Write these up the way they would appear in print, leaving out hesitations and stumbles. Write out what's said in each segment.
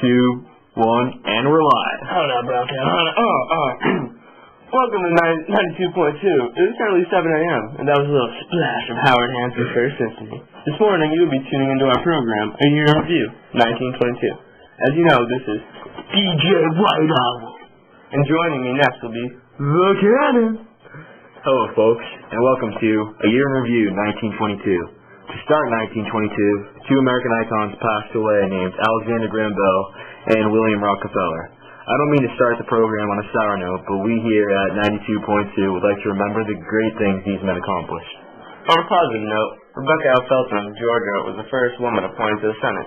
2, 1, and we're live. Hold up, bro. Welcome to 92.2. It was currently 7 a.m., and that was a little splash of Howard Hanson's First Symphony. This morning, you'll be tuning into our program, A Year in Review, 1922. As you know, this is DJ White Owl. And joining me next will be The Cannon. Hello, folks, and welcome to A Year in Review, 1922. To start 1922, two American icons passed away named Alexander Graham Bell and William Rockefeller. I don't mean to start the program on a sour note, but we here at 92.2 would like to remember the great things these men accomplished. On a positive note, Rebecca L. Felton of Georgia was the first woman appointed to the Senate.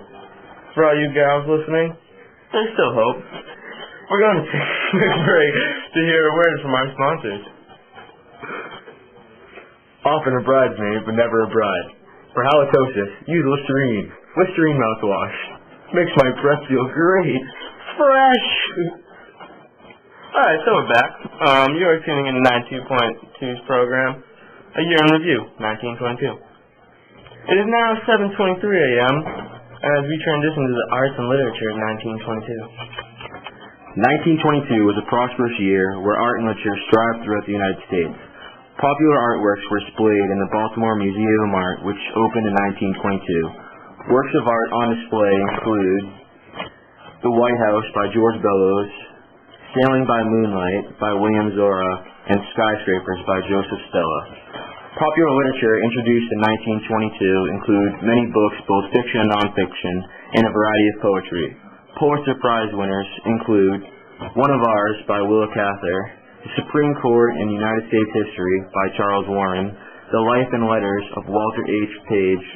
For all you gals listening, there's still hope. We're going to take a quick break to hear a word from our sponsors. Often a bridesmaid, but never a bride. For halitosis, use Listerine. Listerine mouthwash. Makes my breath feel great. Fresh! Alright, so we're back. You are tuning into 92.2's program, A Year in Review, 1922. It is now 7:23 a.m. as we transition to the arts and literature of 1922. 1922 was a prosperous year where art and literature thrived throughout the United States. Popular artworks were displayed in the Baltimore Museum of Art, which opened in 1922. Works of art on display include The White House by George Bellows, Sailing by Moonlight by William Zora, and Skyscrapers by Joseph Stella. Popular literature introduced in 1922 include many books, both fiction and nonfiction, and a variety of poetry. Pulitzer Prize winners include One of Ours by Willa Cather, The Supreme Court in United States History by Charles Warren, The Life and Letters of Walter H. Page,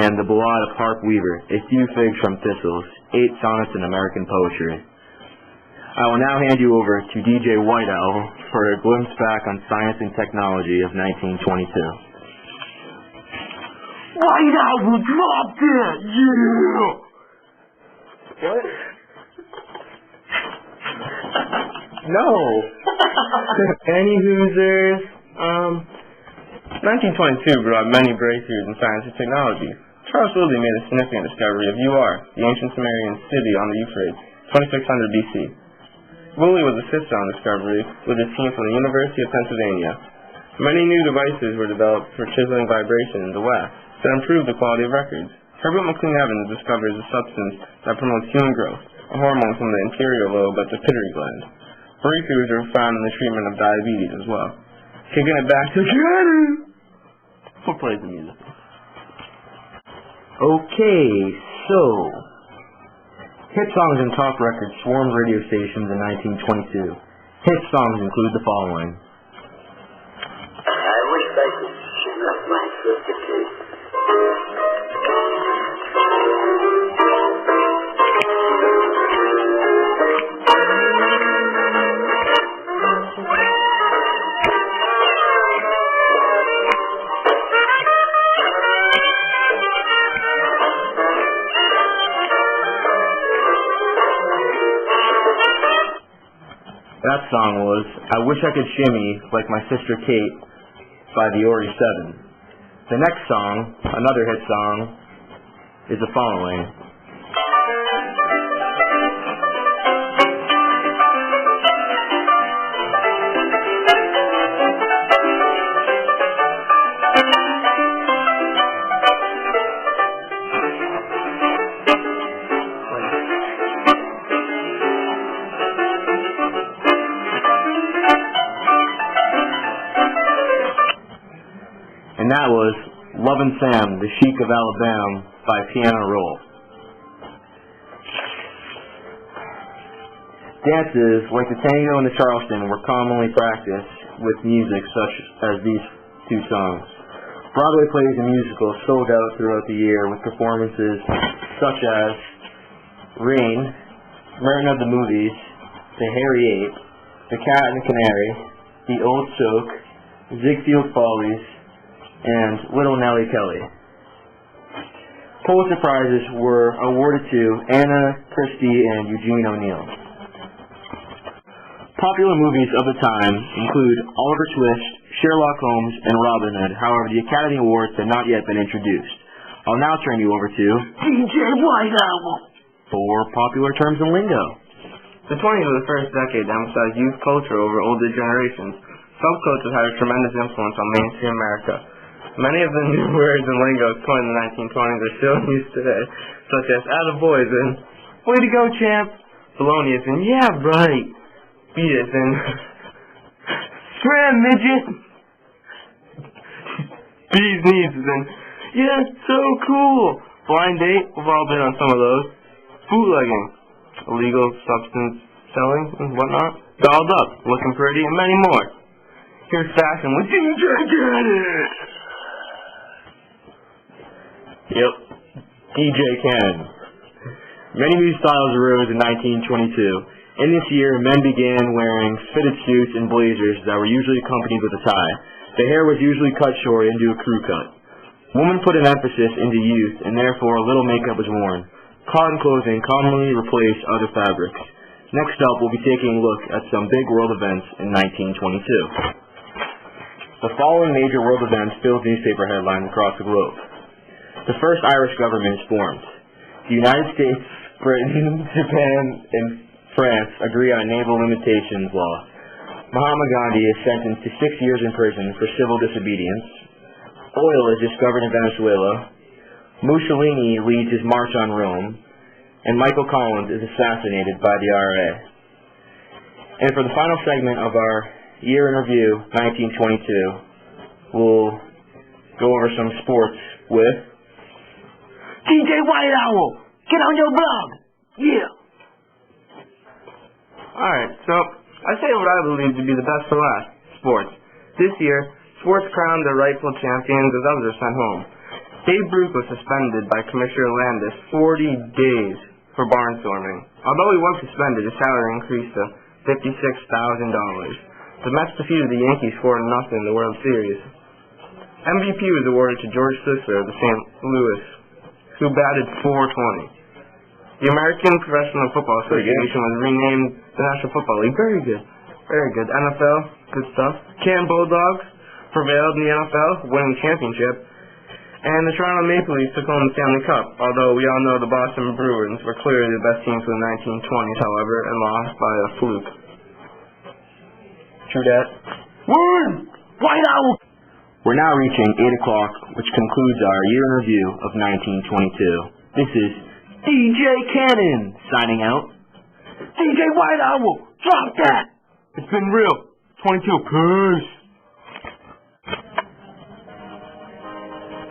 and The Ballad of Harp Weaver, A Few Figs from Thistles, 8 Sonnets in American Poetry. I will now hand you over to DJ White Owl for a glimpse back on science and technology of 1922. White Owl dropped it! Yeah! What? No! Any hoosers? 1922 brought many breakthroughs in science and technology. Charles Lilly made a significant discovery of Ur, the ancient Sumerian city on the Euphrates, 2600 BC. Lilly was assisted on discovery with a team from the University of Pennsylvania. Many new devices were developed for chiseling vibration in the wax that improved the quality of records. Herbert McLean Evans discovers a substance that promotes human growth, a hormone from the interior lobe at the pituitary gland. Breakthroughs were found in the treatment of diabetes as well. Kicking it back to Cannon! Who plays the music? Okay, so hit songs and top records swarmed radio stations in 1922. Hit songs include the following. I wish I could cheer up my sister Kate. That song was I Wish I Could Shimmy Like My Sister Kate by the Ori 7. The next song, another hit song, is the following. And that was Lovin' Sam, the Sheik of Alabama by Piano Roll. Dances like the tango and the Charleston were commonly practiced with music such as these two songs. Broadway plays and musicals sold out throughout the year with performances such as Rain, Merton of the Movies, The Hairy Ape, The Cat and the Canary, The Old Soak, Ziegfeld Follies, and Little Nellie Kelly. Pulitzer Prizes were awarded to Anna Christie and Eugene O'Neill. Popular movies of the time include Oliver Twist, Sherlock Holmes, and Robin Hood. However, the Academy Awards had not yet been introduced. I'll now turn you over to DJ White Owl. for popular terms and lingo. The 20s were the first decade to emphasize youth culture over older generations. Subcultures had a tremendous influence on mainstream America. Many of the new words and lingos coined in the 1920s are still in use today, such as attaboys and way to go, champ, baloney and yeah, right, beat it and scram, midget, bees knees and yeah, so cool, blind date, we've all been on some of those, bootlegging, illegal substance selling and whatnot, dolled up, looking pretty, and many more. Here's fashion with DJ Cannon. Yep, DJ Cannon. Many new styles arose in 1922. In this year, men began wearing fitted suits and blazers that were usually accompanied with a tie. The hair was usually cut short into a crew cut. Women put an emphasis into youth, and therefore little makeup was worn. Cotton clothing commonly replaced other fabrics. Next up, we'll be taking a look at some big world events in 1922. The following major world events filled newspaper headlines across the globe. The first Irish government is formed. The United States, Britain, Japan, and France agree on a naval limitations law. Mahatma Gandhi is sentenced to 6 years in prison for civil disobedience. Oil is discovered in Venezuela. Mussolini leads his march on Rome. And Michael Collins is assassinated by the IRA. And for the final segment of our year in review, 1922, we'll go over some sports with DJ White Owl, get on your blog. Yeah. Alright, so I say what I believe to be the best for last, sports. This year, sports crowned their rightful champions as others are sent home. Dave Bruce was suspended by Commissioner Landis 40 days for barnstorming. Although he was suspended, his salary increased to $56,000. The Mets defeated the Yankees 4-0 in the World Series. MVP was awarded to George Sisler of the St. Louis, who batted .420. The American Professional Football Association was renamed the National Football League. Very good. Very good. NFL, good stuff. Canton Bulldogs prevailed in the NFL, winning the championship. And the Toronto Maple Leafs took home the Stanley Cup, although we all know the Boston Bruins were clearly the best team for the 1920s, however, and lost by a fluke. True that. Word! White Owl! We're now reaching 8 o'clock, which concludes our year in review of 1922. This is DJ Cannon signing out. DJ White Owl, drop that! It's been real. 22, peace!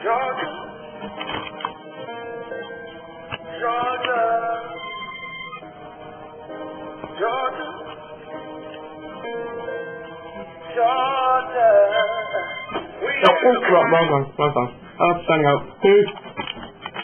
Georgia, Georgia, Georgia, Georgia. Wrong song. Signing out. Peace.